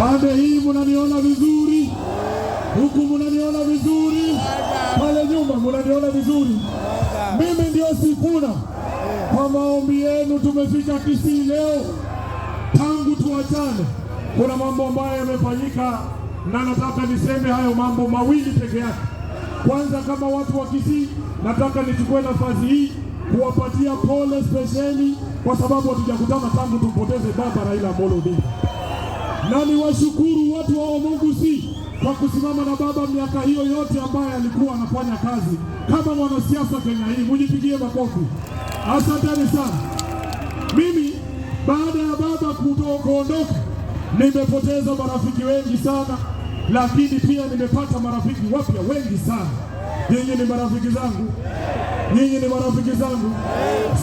Pande hii munaniona vizuri, huku munaniona vizuri, pale nyuma munaniona vizuri. Mimi ndio Sifuna. Kwa maombi yenu tumefika Kisii leo. Tangu tuachane, kuna mambo ambayo yamefanyika na nataka niseme hayo mambo mawili peke yake. Kwanza, kama watu wa Kisii, nataka nichukue nafasi hii kuwapatia pole spesheli kwa sababu hatujakutana tangu tumpoteze baba Raila Amolo Odinga. Na niwashukuru watu wa Mungu kwa kusimama na baba miaka hiyo yote ambaye alikuwa anafanya kazi kama mwanasiasa Kenya hii. Mjipigie makofi. Asanteni sana. Mimi baada ya baba kuondoka nimepoteza marafiki wengi sana, lakini pia nimepata marafiki wapya wengi sana. Nyinyi ni marafiki zangu. Nyinyi ni marafiki zangu.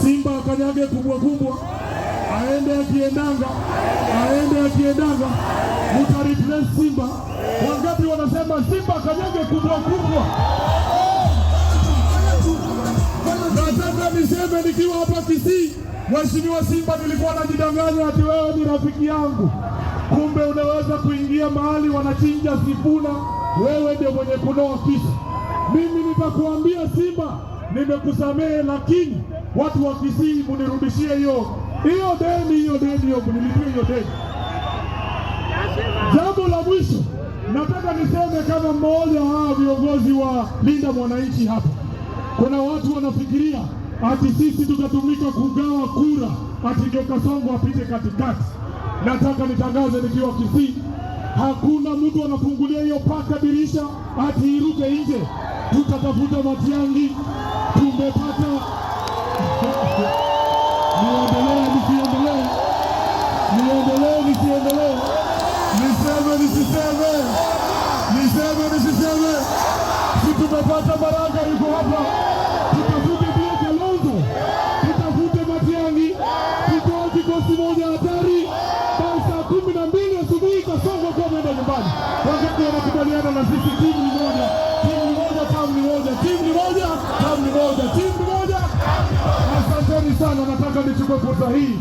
Simba akanyage kubwa kubwa, aende akiendanga, mutariplace Simba. Wangapi wanasema Simba kanyage kubwa kubwa? Nataka niseme nikiwa hapa Kisii, Mheshimiwa Simba, nilikuwa najidanganya ati wewe ni rafiki yangu. Kumbe unaweza kuingia mahali wanachinja Sifuna, wewe ndio mwenye kunoa kisa. Mimi nitakuambia Simba, nimekusamehe, lakini watu wa Kisii munirudishie hiyo deni, munilipie hiyo deni. Jambo la mwisho nataka niseme kama mmoja wa viongozi wa Linda Mwananchi hapa. Kuna watu wanafikiria ati sisi tutatumika kugawa kura, ati ndio Kasongo apite katikati. Nataka nitangaze nikiwa Kisii, hakuna mtu anafungulia hiyo paka dirisha ati iruke nje. Tutatafuta Matiang'i. Tumepata niendelee nisiendelee, niseme, si tumepata Baraka yuko hapa. Tutafute pia Kalonzo, tutafute Matiang'i, tutoe kikosi moja hatari. Saa 12 asubuhi Kasongo kwa mwenda nyumbani. Wakati wanakubaliana na sisi, timu ni moja. Asanteni sana. Nataka nichukue fursa hii,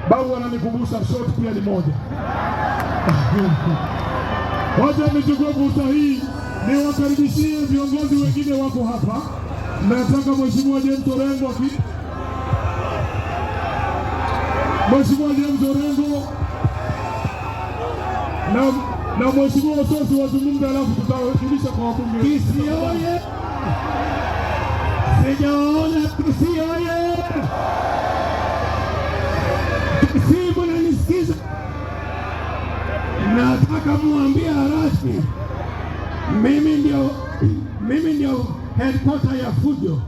babu ananikumbusha short pia ni moja. Wacha nichukue fursa hii niwakaribishie viongozi wengine wako hapa. Nataka Mheshimiwa James Orengo na Mheshimiwa Sosi wazungumza, alafu tutarudisha kwa wabunge. Kisii oye! Sijaona Kisii oye! Kisii mnanisikiza? Nataka muambie rasmi, mimi ndio headquarter ya fujo.